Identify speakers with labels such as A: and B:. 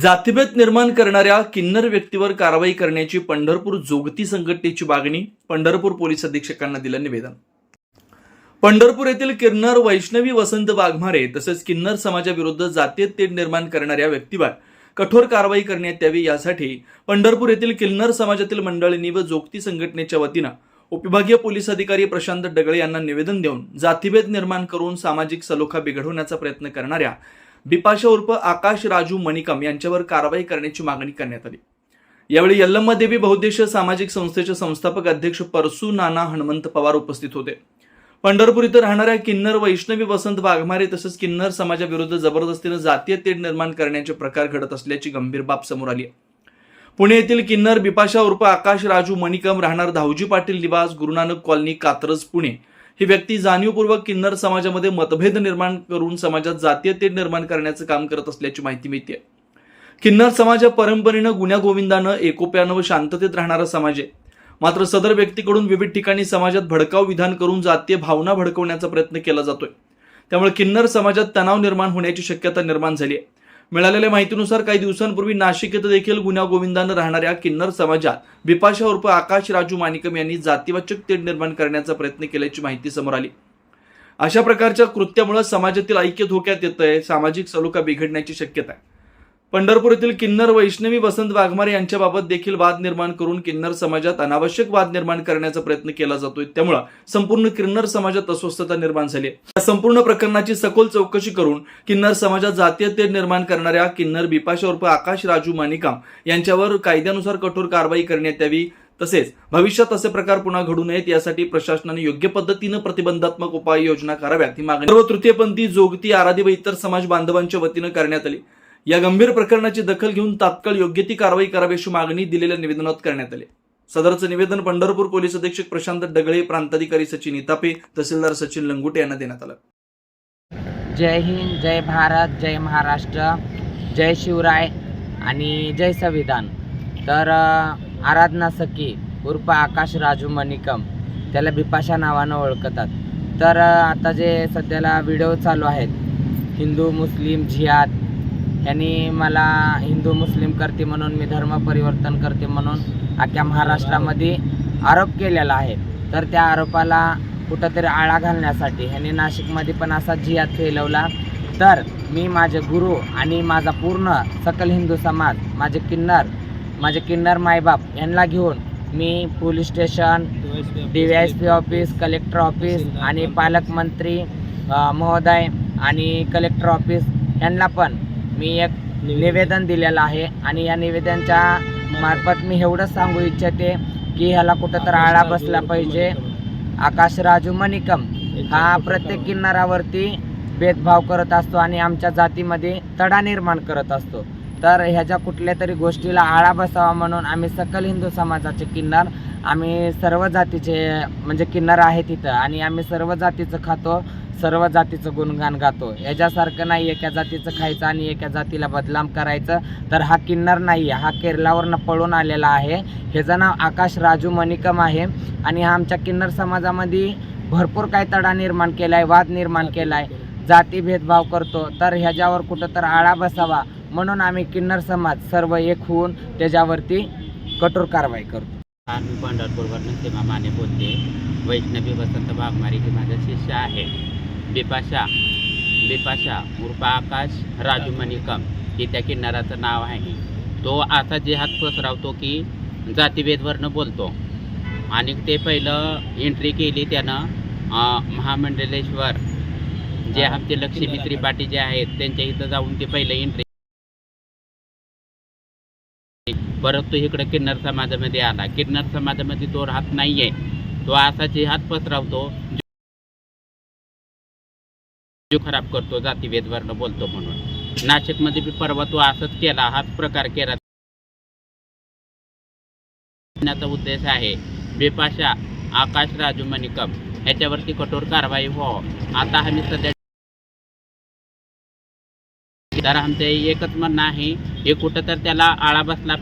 A: जातीभेद निर्माण करणाऱ्या किन्नर व्यक्तीवर कारवाई करण्याची पंढरपूर जोगती संघटनेची मागणी. पंढरपूर पोलीस अधीक्षकांना दिलं निवेदन. पंढरपूर येथील किन्नर वैष्णवी वसंत वाघमारे तसेच किन्नर समाजाविरुद्ध जातीय तेढ निर्माण करणाऱ्या व्यक्तीवर कठोर कारवाई करण्यात यावी यासाठी पंढरपूर येथील किन्नर समाजातील मंडळींनी व जोगती संघटनेच्या वतीनं उपविभागीय पोलीस अधिकारी प्रशांत डगळे यांना निवेदन देऊन जातीभेद निर्माण करून सामाजिक सलोखा बिघडवण्याचा प्रयत्न करणाऱ्या बिपाशा उर्फ आकाश राजू मणिकम यांच्यावर कारवाई करण्याची मागणी करण्यात आली. यावेळी यल्लम्मा देवी बहुउद्देशीय सामाजिक संस्थेचे संस्थापक अध्यक्ष परसू नाना हनुमंत पवार उपस्थित होते. पंढरपूर इथं राहणाऱ्या किन्नर वैष्णवी वसंत वाघमारे तसेच किन्नर समाजाविरुद्ध जबरदस्तीने जातीय तेढ निर्माण करण्याचे प्रकार घडत असल्याची गंभीर बाब समोर आली आहे. पुणे येथील किन्नर बिपाशा उर्फ आकाश राजू मणिकम राहणार धावजी पाटील निवास गुरुनानक कॉलनी कात्रज पुणे ही व्यक्ती जाणीवपूर्वक किन्नर समाजामध्ये मतभेद निर्माण करून समाजात जातीय तेढ निर्माण करण्याचं काम करत असल्याची माहिती मिळते. किन्नर समाज हा परंपरेनं गुण्यागोविंदानं एकोप्यानं व शांततेत राहणारा समाज आहे. मात्र सदर व्यक्तीकडून विविध ठिकाणी समाजात भडकाऊ विधान करून जातीय भावना भडकवण्याचा प्रयत्न केला जातोय. त्यामुळे किन्नर समाजात तणाव निर्माण होण्याची शक्यता निर्माण झाली आहे. मिळालेल्या माहितीनुसार काही दिवसांपूर्वी नाशिक येथे देखील गुण्यागोविंदानं राहणाऱ्या किन्नर समाजात बिपाशा उर्फ आकाश राजू माणिकम यांनी जातीवाचक तेढ निर्माण करण्याचा प्रयत्न केल्याची माहिती समोर आली. अशा प्रकारच्या कृत्यामुळे समाजातील ऐक्य धोक्यात येतंय, सामाजिक सलोखा बिघडण्याची शक्यता आहे. पंढरपूर येथील किन्नर वैष्णवी वसंत वाघमारे यांच्याबाबत देखील वाद निर्माण करून किन्नर समाजात अनावश्यक वाद निर्माण करण्याचा प्रयत्न केला जातोय. त्यामुळे संपूर्ण किन्नर समाजात अस्वस्थता निर्माण झाली आहे. या संपूर्ण प्रकरणाची सखोल चौकशी करून किन्नर समाजात जातीय तेढ निर्माण करणाऱ्या किन्नर बिपाशा उर्फ आकाश राजू माणिकम यांच्यावर कायद्यानुसार कठोर कारवाई करण्यात यावी. तसेच भविष्यात असे प्रकार पुन्हा घडू नयेत यासाठी प्रशासनाने योग्य पद्धतीने प्रतिबंधात्मक उपाययोजना कराव्यात ही मागणी सर्व तृतीयपंथी जोगती आराधी व इतर समाज बांधवांच्या वतीनं करण्यात आली. या गंभीर प्रकरणाची दखल घेऊन तात्काळ योग्य ती कारवाई करावी अशी मागणी दिलेल्या निवेदनात करण्यात आली. सदरचं निवेदन पंढरपूर पोलीस अधीक्षक प्रशांत डगळे, प्रांताधिकारी सचिन इतापे, तहसीलदार सचिन लंगुटे यांना देण्यात आलं.
B: जय हिंद, जय भारत, जय महाराष्ट्र, जय शिवराय आणि जय संविधान. तर आराधना सखी उर्फ आकाश राजू मणिकम, त्याला बिपाशा नावानं ओळखतात. तर आता जे सध्याला व्हिडिओ चालू आहेत हिंदू मुस्लिम जिहाद, यांनी मला हिंदू मुस्लिम करते म्हणून, मी धर्म परिवर्तन करते म्हणून अख्ख्या महाराष्ट्रामध्ये आरोप केलेला आहे. तर त्या आरोपाला कुठंतरी आळा घालण्यासाठी ह्यांनी नाशिकमध्ये पण असा जिहाद फैलवला. तर मी माझे गुरु आणि माझा पूर्ण सकल हिंदू समाज, माझे किन्नर मायबाप यांना घेऊन मी police station, DYSP office, collector office आणि पालकमंत्री महोदय आणि कलेक्टर ऑफिस यांना पण मी एक निवेदन दिलेलं आहे. आणि या निवेदनाच्या मार्फत मी एवढंच सांगू इच्छिते की ह्याला कुठं तर आळा बसला पाहिजे. आकाश राजू मणिकम हा प्रत्येक किन्नरावरती भेदभाव करत असतो आणि आमच्या जातीमध्ये तडा निर्माण करत असतो. तर ह्याच्या कुठल्या तरी गोष्टीला आळा बसावा म्हणून आम्ही सकल हिंदू समाजाचे किन्नर, आम्ही सर्व जातीचे म्हणजे किन्नर आहे तिथं आणि आम्ही सर्व जातीचं खातो, सर्व जातीचं गुणगान गातो. याच्यासारखं नाही एका जातीचं खायचं आणि एका जातीला बदनाम करायचं. तर हा किन्नर नाही आहे, हा केरळावरनं पळून आलेला आहे. ह्याचं नाव आकाश राजू मणिकम आहे आणि हा आमच्या किन्नर समाजामध्ये भरपूर काही तडा निर्माण केला आहे, वाद निर्माण केला आहे, जाती भेदभाव करतो. तर ह्याच्यावर कुठं तर आळा बसावा म्हणून आम्ही किन्नर समाज सर्व एक होऊन त्याच्यावरती कठोर कारवाई करतो.
C: मी पंढरपूरवरून सीमा माने बोलते. वैष्णवी वसंत वाघमारे ही माझा शिष्य आहे. बिपाशा उर्फ आकाश राजू मणिकम हे त्या किन्नराचं नाव आहे. तो असा जिहाद पसरवतो की जातीभेदवरनं बोलतो. आणि ते पहिलं एंट्री केली त्यानं महामंडलेश्वर, जे आमचे लक्ष्मी त्रिपाठी जे आहेत त्यांच्या इथं जाऊन ते पहिलं एंट्री. परत तो इकडं किन्नर समाजामध्ये आला. किन्नर समाजामध्ये तो राहत नाही आहे. तो असा जिहाद पसरवतो, जो खराब करतो, जातीभेदवरनं बोलतो म्हणून. नाशिकमध्ये बी परवा तो असंच केला, हाच प्रकार केला. उद्देश आहे बिपाशा आकाश राजू मणिकम ह्याच्यावरती कठोर कारवाई व्हावं. आता आम्ही सध्या तर आमचं एकच म्हणणं आहे, हे कुठं तर त्याला आळा बसला